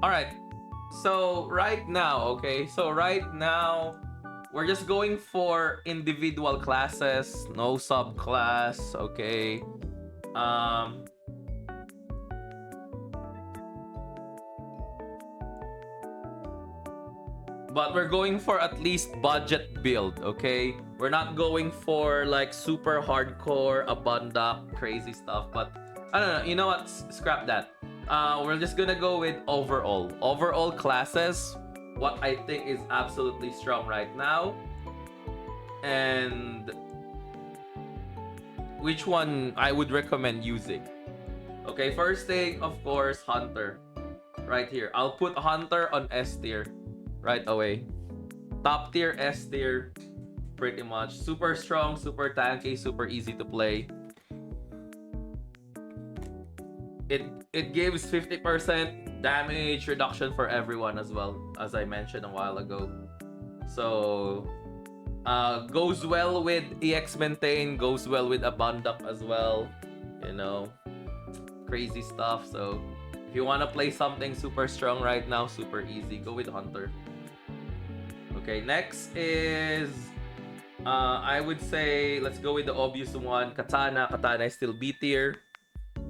All right. So right now, okay. So right now, we're just going for individual classes, no subclass. Okay. Um. But we're going for at least budget build, okay? We're not going for like super hardcore, abundant, crazy stuff. But I don't know. You know what? Scrap that. We're just gonna go with overall classes. What I think is absolutely strong right now, and which one I would recommend using. Okay, first thing, of course, Hunter. Right here. I'll put Hunter on S tier right away. Top tier, S tier, pretty much. Super strong, super tanky, super easy to play. It gives 50% damage reduction for everyone as well, as I mentioned a while ago. So goes well with EX maintain, goes well with Abundant as well. You know, crazy stuff. So if you want to play something super strong right now, super easy, go with Hunter. Okay, next is I would say let's go with the obvious one, Katana. Katana is still B tier.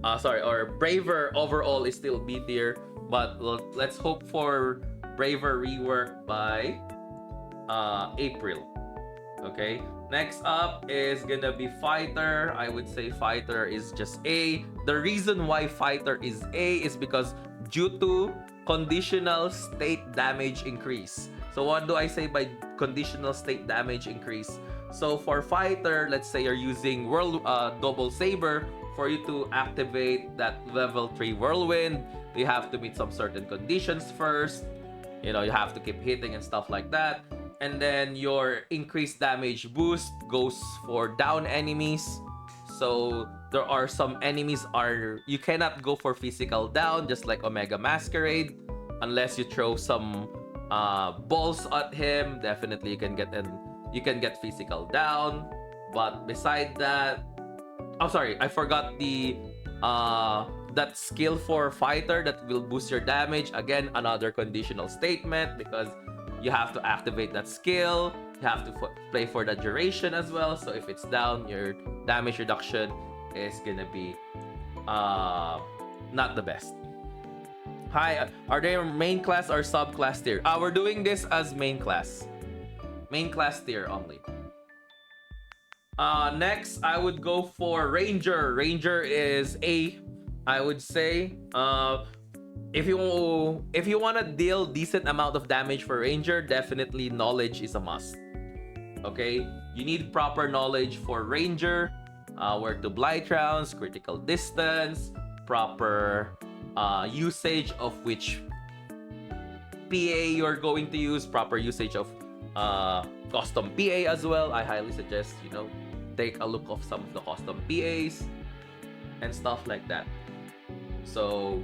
Or Braver overall is still B tier, but let's hope for Braver rework by April. Okay, next up is gonna be Fighter. I would say Fighter is just A. The reason why Fighter is A is because due to conditional state damage increase. So what do I say by conditional state damage increase? So for Fighter, let's say you're using Double Saber. For you to activate that level 3 Whirlwind, you have to meet some certain conditions first. You know, you have to keep hitting and stuff like that. And then your increased damage boost goes for down enemies. So there are some enemies you cannot go for physical down, just like Omega Masquerade, unless you throw some balls at him. Definitely you can get physical down. But beside that, sorry, I forgot the that skill for Fighter that will boost your damage. Again, another conditional statement because you have to activate that skill. You have to play for the duration as well. So if it's down, your damage reduction is gonna be not the best. Hi, are they main class or subclass tier? We're doing this as main class. Main class tier only. Next, I would go for Ranger. Ranger is A, I would say. If you want to deal decent amount of damage for Ranger, definitely knowledge is a must. Okay, you need proper knowledge for Ranger. Where to blight rounds, critical distance, proper usage of which PA you're going to use, proper usage of custom PA as well. I highly suggest take a look of some of the custom PAs and stuff like that. So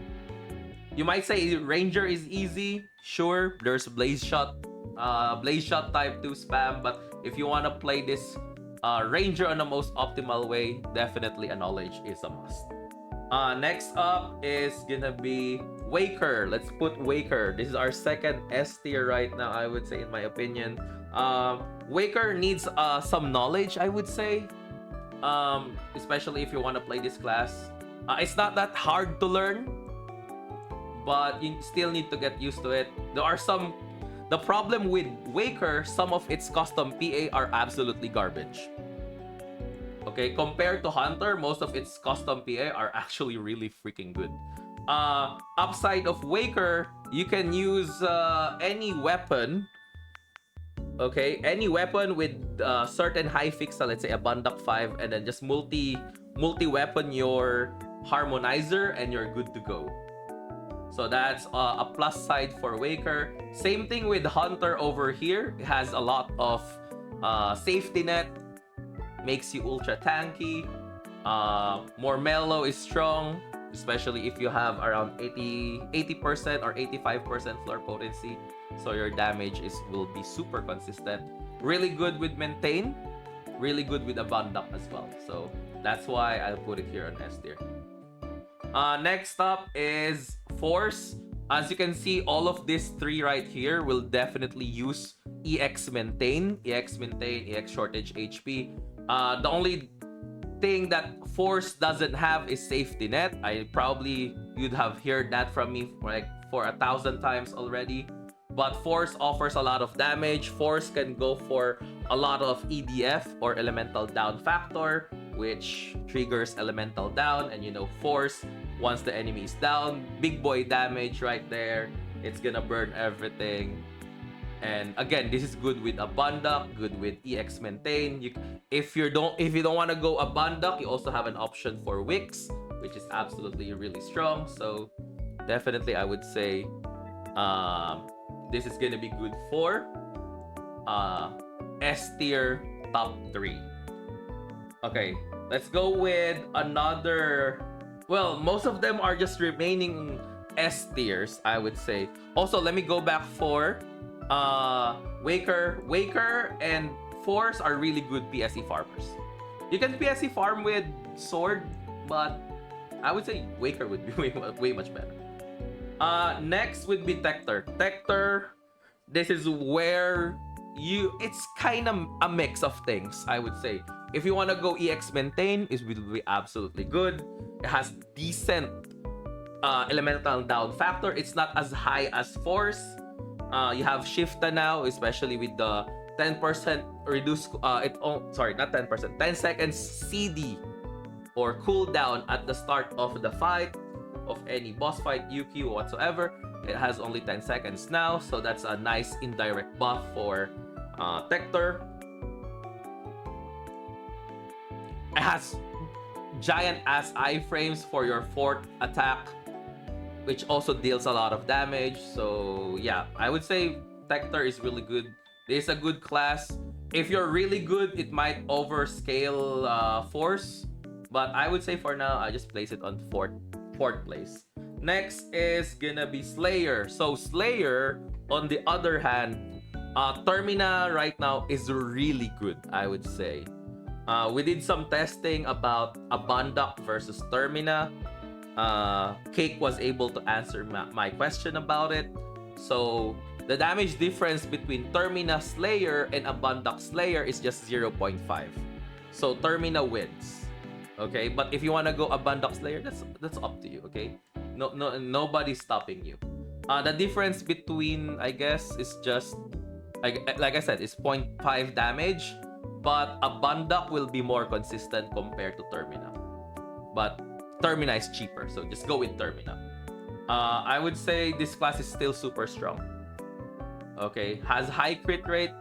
you might say Ranger is easy. Sure, there's Blaze Shot type 2 spam, but if you want to play this Ranger on the most optimal way, definitely a knowledge is a must. Next up is gonna be Waker. Let's put Waker. This is our second S tier right now, I would say, in my opinion. Waker needs some knowledge, I would say, especially if you want to play this class. It's not that hard to learn, but you still need to get used to it. The problem with Waker, some of its custom PA are absolutely garbage. Okay, compared to Hunter, most of its custom PA are actually really freaking good. Upside of Waker, you can use any weapon. Okay, any weapon with certain high fixa, let's say a Bandak 5, and then just multi-weapon your Harmonizer and you're good to go. So that's a plus side for Waker. Same thing with Hunter over here. It has a lot of safety net, makes you ultra tanky. More mellow is strong, especially if you have around 80% or 85% floor potency. So your damage will be super consistent. Really good with maintain, really good with Abundant as well. So that's why I'll put it here on S tier. Next up is Force. As you can see, all of these three right here will definitely use EX maintain, EX shortage HP. The only thing that Force doesn't have is safety net. You'd have heard that from me for 1,000 times already. But Force offers a lot of damage. Force can go for a lot of EDF or elemental down factor, which triggers elemental down, and Force, once the enemy is down, big boy damage right there. It's gonna burn everything. And again, this is good with Abunduck, good with EX maintain. If you don't want to go Abunduck, you also have an option for Wix, which is absolutely really strong. So definitely I would say this is gonna be good for S tier top 3. Okay, let's go with another. Well, most of them are just remaining S tiers, I would say. Also, let me go back for Waker and Force are really good PSE farmers. You can PSE farm with Sword, but I would say Waker would be way much better. Next would be Tecther. Tecther, this is where it's kind of a mix of things, I would say. If you want to go EX maintain, it will be absolutely good. It has decent elemental down factor. It's not as high as Force. You have Shifta now, especially with the 10% reduce not 10%, 10 seconds CD or cooldown at the start of the fight, of any boss fight, UQ or whatsoever. It has only 10 seconds now, so that's a nice indirect buff for Tector. It has giant ass iframes for your 4th attack, which also deals a lot of damage. So yeah, I would say Tector is really good. This is a good class. If you're really good, it might overscale Force, but I would say for now, I just place it on fourth place. Next is gonna be Slayer. So Slayer, on the other hand, Termina right now is really good, I would say. We did some testing about Abunduck versus Termina. Cake was able to answer my question about it. So the damage difference between Termina Slayer and Abunduck Slayer is just 0.5. So Termina wins. Okay, but if you want to go Abunduck Slayer, that's up to you. Okay, nobody's stopping you. The difference between, I guess, is just like I said, is 0.5 damage, but Abunduck will be more consistent compared to Termina. But Termina is cheaper, so just go with Termina. I would say this class is still super strong. Okay, has high crit rate.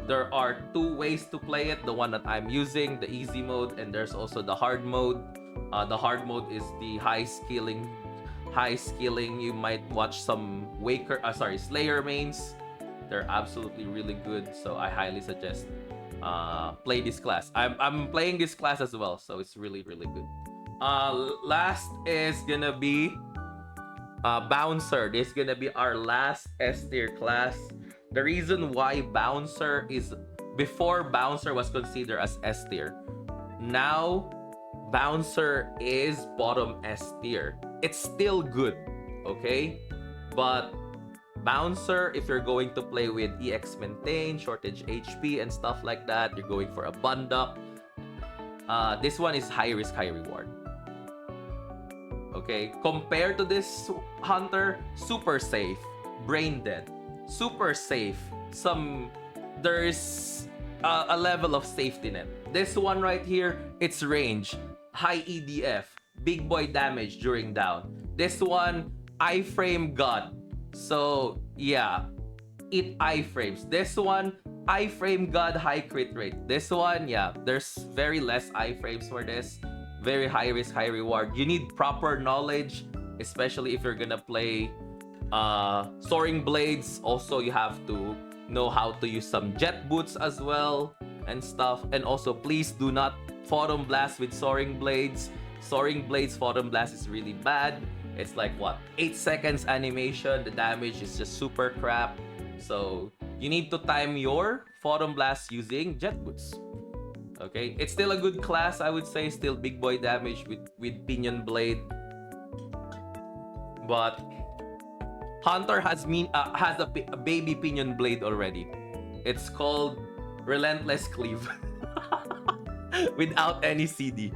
There are 2 ways to play it. The one that I'm using, the easy mode, and there's also the hard mode. The hard mode is the high skilling. You might watch some Slayer mains. They're absolutely really good, so I highly suggest play this class. I'm playing this class as well, so it's really really good. Last is gonna be Bouncer. This is gonna be our last S tier class. The reason why Bouncer is, before Bouncer was considered as S tier, now Bouncer is bottom S tier. It's still good, okay? But Bouncer, if you're going to play with EX maintain, shortage HP and stuff like that, you're going for a Abunduck. This one is high risk, high reward. Okay, compared to this Hunter, super safe, brain dead, super safe. There's a level of safety net. This one right here, it's range, high EDF, big boy damage during down. This one, iframe god. So yeah, it iframes. This one, iframe god, high crit rate. This one, yeah, there's very less iframes for this. Very high risk, high reward. You need proper knowledge, especially if you're gonna play Soaring Blades. Also, you have to know how to use some jet boots as well and stuff. And also, please do not Photon Blast with Soaring Blades. Soaring Blades Photon Blast is really bad. It's like, what, 8 seconds animation. The damage is just super crap. So, you need to time your Photon Blast using jet boots. Okay, it's still a good class, I would say. Still big boy damage with Pinion Blade. But Hunter has a baby pinion blade already. It's called Relentless Cleave. Without any CD.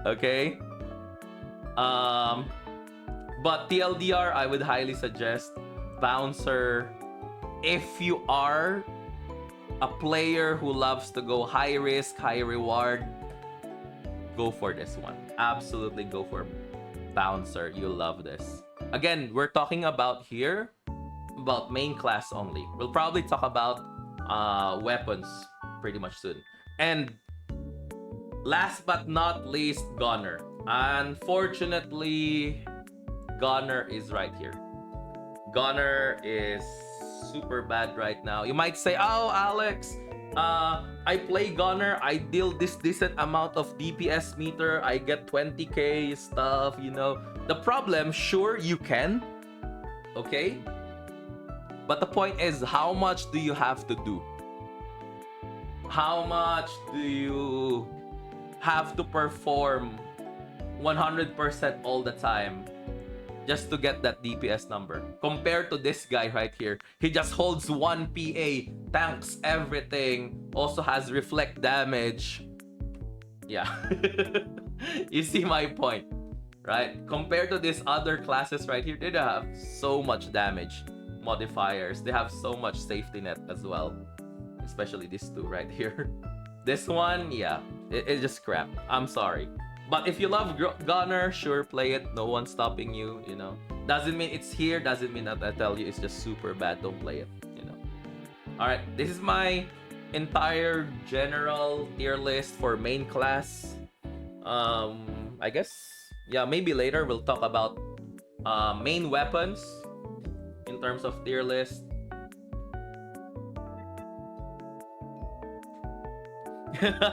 Okay? But TLDR, I would highly suggest Bouncer. If you are a player who loves to go high risk, high reward, go for this one. Absolutely go for Bouncer. You'll love this. Again, we're talking about here about main class only. We'll probably talk about weapons pretty much soon. And last but not least, Gunner. Unfortunately, Gunner is right here. Gunner is super bad right now. You might say, oh, Alex, I play Gunner. I deal this decent amount of DPS meter. I get 20k stuff, you know. The problem, sure, you can. Okay? But the point is, how much do you have to do? How much do you have to perform 100% all the time just to get that DPS number? Compared to this guy right here, he just holds 1 PA, tanks everything, also has reflect damage. Yeah. You see my point, right? Compared to these other classes right here, they have so much damage modifiers. They have so much safety net as well. Especially these two right here. This one, yeah, it's just crap. I'm sorry. But if you love Gunner, sure, play it. No one's stopping you, you know. Doesn't mean it's here. Doesn't mean that I tell you it's just super bad. Don't play it, you know. Alright, this is my entire general tier list for main class. I guess, yeah, maybe later we'll talk about main weapons in terms of tier list.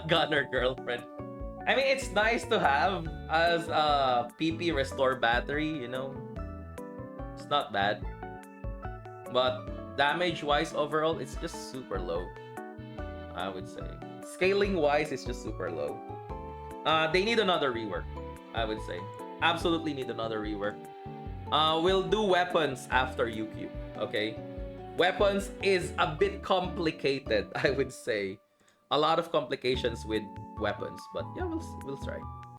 Gunner girlfriend. I mean, it's nice to have as a PP restore battery, you know. It's not bad. But damage-wise overall, it's just super low, I would say. Scaling-wise, it's just super low. They need another rework, I would say. Absolutely need another rework. We'll do weapons after UQ, okay? Weapons is a bit complicated, I would say. A lot of complications with weapons, but yeah, we'll try.